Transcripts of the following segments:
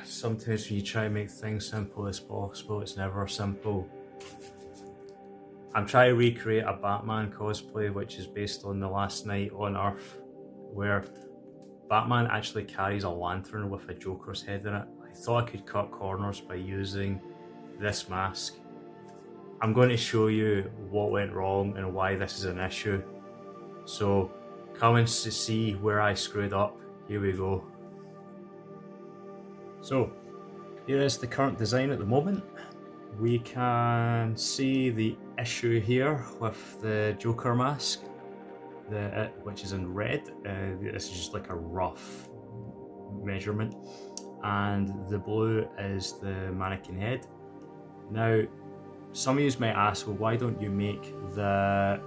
Sometimes when you try to make things simple as possible, it's never simple. I'm trying to recreate a Batman cosplay, which is based on The Last Night on Earth, where Batman actually carries a lantern with a Joker's head in it. I thought I could cut corners by using this mask. I'm going to show you what went wrong and why this is an issue. So come and see where I screwed up. Here we go. So here is the current design at the moment. We can see the issue here with the Joker mask, which is in red. This is just like a rough measurement, and the blue is the mannequin head. Now, some of you might ask, well, why don't you make the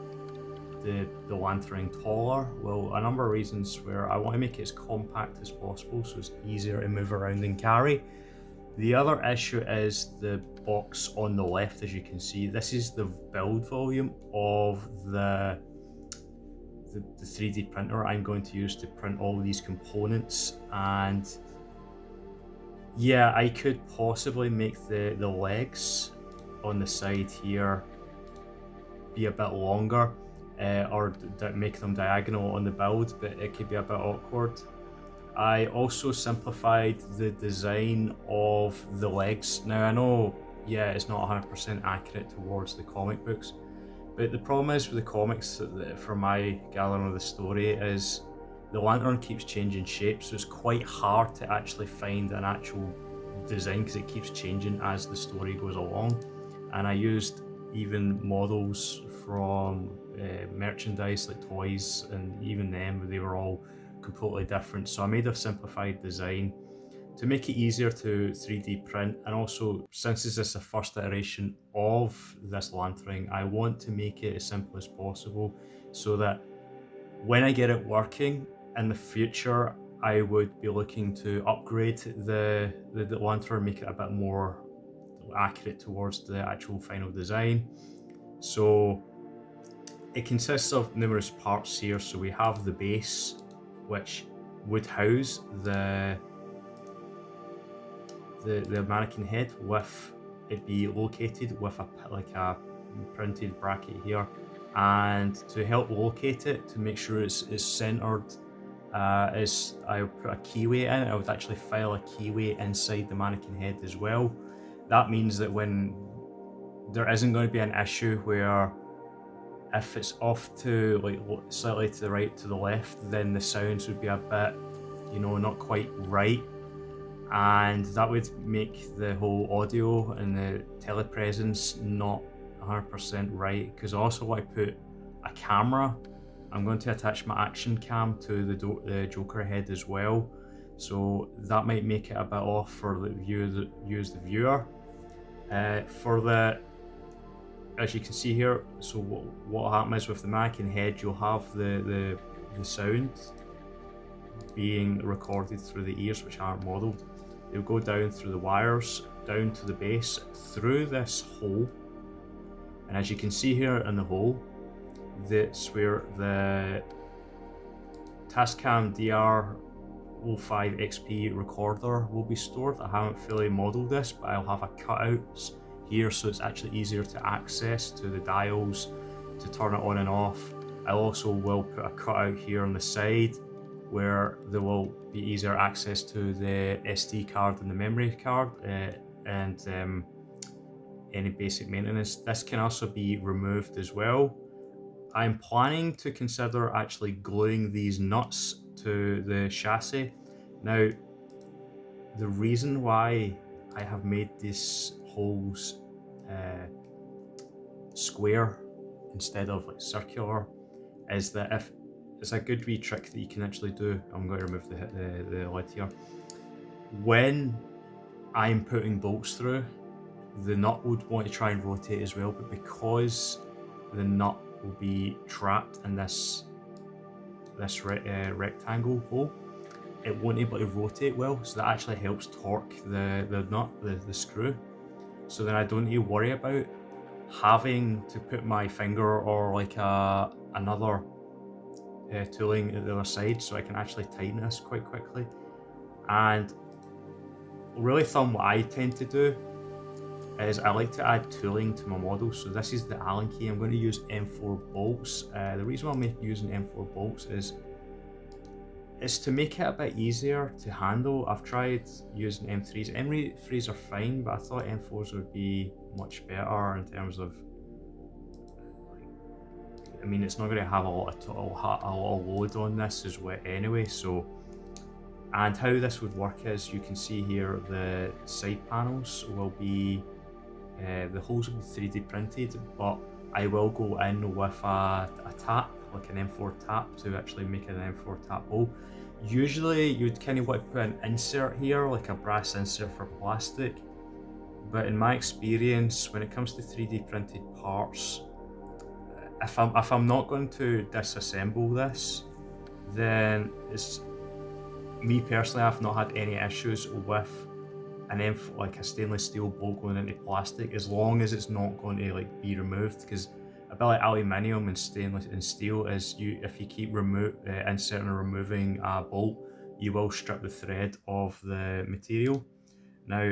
lantern taller? Well, a number of reasons. Where I want to make it as compact as possible so it's easier to move around and carry. The other issue is the box on the left. As you can see, this is the build volume of the 3D printer I'm going to use to print all of these components. And yeah, I could possibly make the legs on the side here be a bit longer, or make them diagonal on the build, but it could be a bit awkward. I also simplified the design of the legs. Now I know, yeah, it's not 100% accurate towards the comic books, but the problem is with the comics, from my gathering of the story, is the lantern keeps changing shape, so it's quite hard to actually find an actual design because it keeps changing as the story goes along. And I used even models from merchandise like toys, and even them, they were all completely different. So I made a simplified design to make it easier to 3D print, and also, since this is the first iteration of this lantern, I want to make it as simple as possible so that when I get it working in the future, I would be looking to upgrade the lantern, make it a bit more accurate towards the actual final design. So it consists of numerous parts here. So we have the base, which would house the mannequin head, with it be located with a printed bracket here. And to help locate it, to make sure it's centered, is I put a keyway in. I would actually file a keyway inside the mannequin head as well. That means that when there isn't going to be an issue where if it's off to like slightly to the right, to the left, then the sounds would be a bit, not quite right, and that would make the whole audio and the telepresence not 100% right. Because I also want to put a camera. I'm going to attach my action cam to the Joker head as well, so that might make it a bit off for the viewer. As you can see here, so what happens with the mannequin head, you'll have the sound being recorded through the ears, which aren't modelled. They'll go down through the wires, down to the base, through this hole. And as you can see here in the hole, that's where the Tascam DR05XP recorder will be stored. I haven't fully modelled this, but I'll have a cutout here, so it's actually easier to access to the dials to turn it on and off. I also will put a cutout here on the side where there will be easier access to the SD card and the memory card, and any basic maintenance. This can also be removed as well. I'm planning to consider actually gluing these nuts to the chassis. Now, the reason why I have made these holes square instead of like circular is that if it's a good wee trick that you can actually do. I'm going to remove the lid here. When I'm putting bolts through, the nut would want to try and rotate as well, but because the nut will be trapped in this rectangle hole, it won't be able to rotate well, so that actually helps torque the nut, the screw. So then I don't need to worry about having to put my finger or like another tooling at the other side, so I can actually tighten this quite quickly. And really what I tend to do is I like to add tooling to my model. So this is the Allen key. I'm going to use M4 bolts. The reason why I'm using M4 bolts is to make it a bit easier to handle. I've tried using M3s. M3s are fine, but I thought M4s would be much better in terms of, I mean, it's not going to have a lot of load on this as well anyway. So, and how this would work is, you can see here the side panels will be, the holes will be 3D printed, but I will go in with a tap, like an M4 tap, to actually make it an M4 tap hole. Usually you'd kind of want to put an insert here, like a brass insert for plastic, but in my experience, when it comes to 3D printed parts, if I'm not going to disassemble this, then it's, me personally, I've not had any issues with like a stainless steel bolt going into plastic, as long as it's not going to like be removed. Because a bit like aluminium and stainless and steel is, if you keep inserting or removing a bolt, you will strip the thread of the material. Now,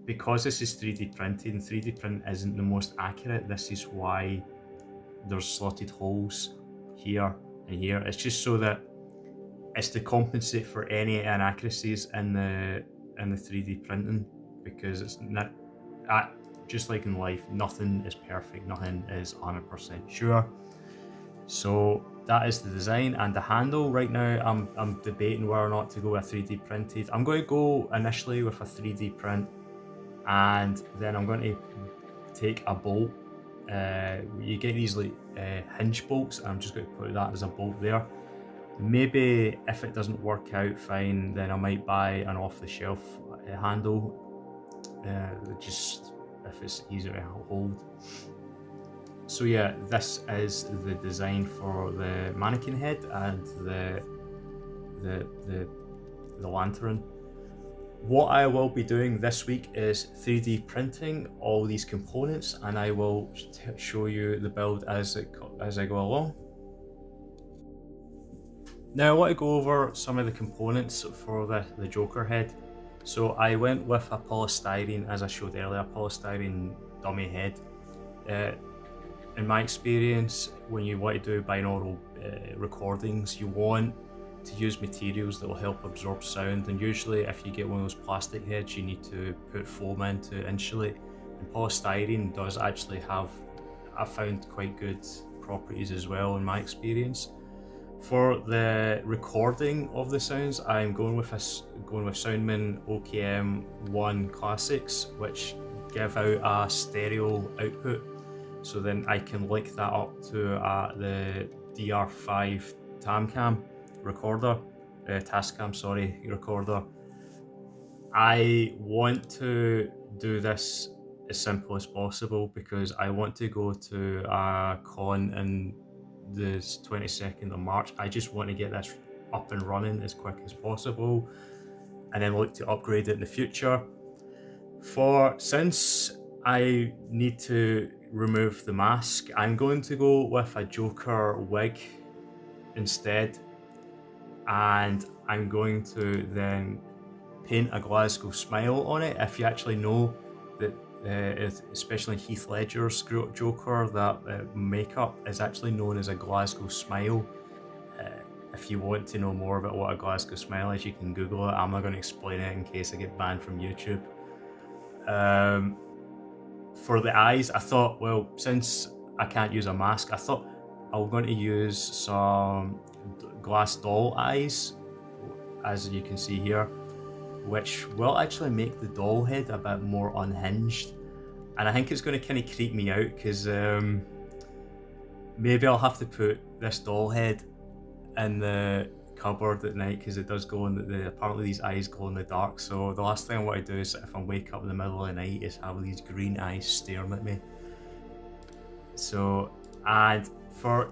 because this is 3D printed and 3D print isn't the most accurate, this is why there's slotted holes here and here. It's just so that it's to compensate for any inaccuracies in the 3D printing, because it's not, just like in life, nothing is perfect, nothing is 100% sure. So that is the design. And the handle, right now I'm debating whether or not to go with 3D printed. I'm going to go initially with a 3D print, and then I'm going to take a bolt. You get these like hinge bolts, and I'm just going to put that as a bolt there. Maybe if it doesn't work out fine, then I might buy an off-the-shelf handle, just if it's easier to hold. So yeah, this is the design for the mannequin head and the lantern. What I will be doing this week is 3D printing all these components, and I will show you the build as I go along. Now I want to go over some of the components for the Joker head. So I went with a polystyrene, as I showed earlier, a polystyrene dummy head. In my experience, when you want to do binaural recordings, you want to use materials that will help absorb sound, and usually if you get one of those plastic heads, you need to put foam in to insulate, and polystyrene does actually have, I found, quite good properties as well in my experience. For the recording of the sounds, I'm going with Soundman OKM1 Classics, which give out a stereo output, so then I can link that up to the DR5 Tascam recorder. I want to do this as simple as possible because I want to go to a con in the 22nd of March. I just want to get this up and running as quick as possible, and then look to upgrade it in the future. Since I need to remove the mask, I'm going to go with a Joker wig instead, and I'm going to then paint a Glasgow smile on it. If you actually know that, especially Heath Ledger's Joker, that makeup is actually known as a Glasgow smile. If you want to know more about what a Glasgow smile is, you can Google it. I'm not going to explain it in case I get banned from YouTube. For the eyes, I thought, well, since I can't use a mask, I thought I was going to use some glass doll eyes, as you can see here, which will actually make the doll head a bit more unhinged. And I think it's going to kind of creep me out, because maybe I'll have to put this doll head in the cupboard at night, because it does go in apparently these eyes glow in the dark. So the last thing I want to do is, if I wake up in the middle of the night, is have these green eyes staring at me. So, and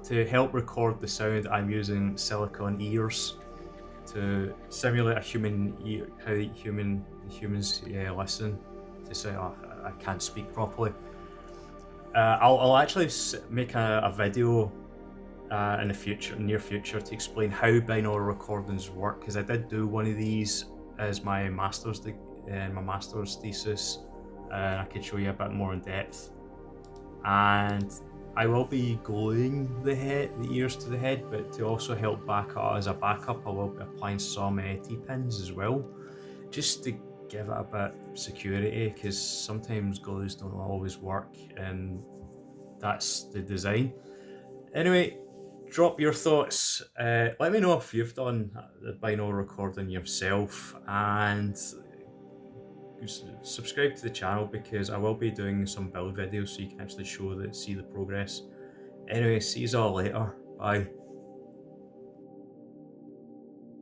to help record the sound, I'm using silicone ears to simulate a human ear, how humans listen to say, oh, I can't speak properly. I'll actually make a video in the near future to explain how binaural recordings work, because I did do one of these as my master's thesis, and I could show you a bit more in depth. And I will be gluing the ears to the head, but to also help back up as a backup, I will be applying some T-pins as well, just to give it a bit of security, because sometimes glues don't always work, and that's the design. Anyway, drop your thoughts. Let me know if you've done the binaural recording yourself, and subscribe to the channel because I will be doing some build videos so you can actually see the progress. Anyway, see you all later. Bye.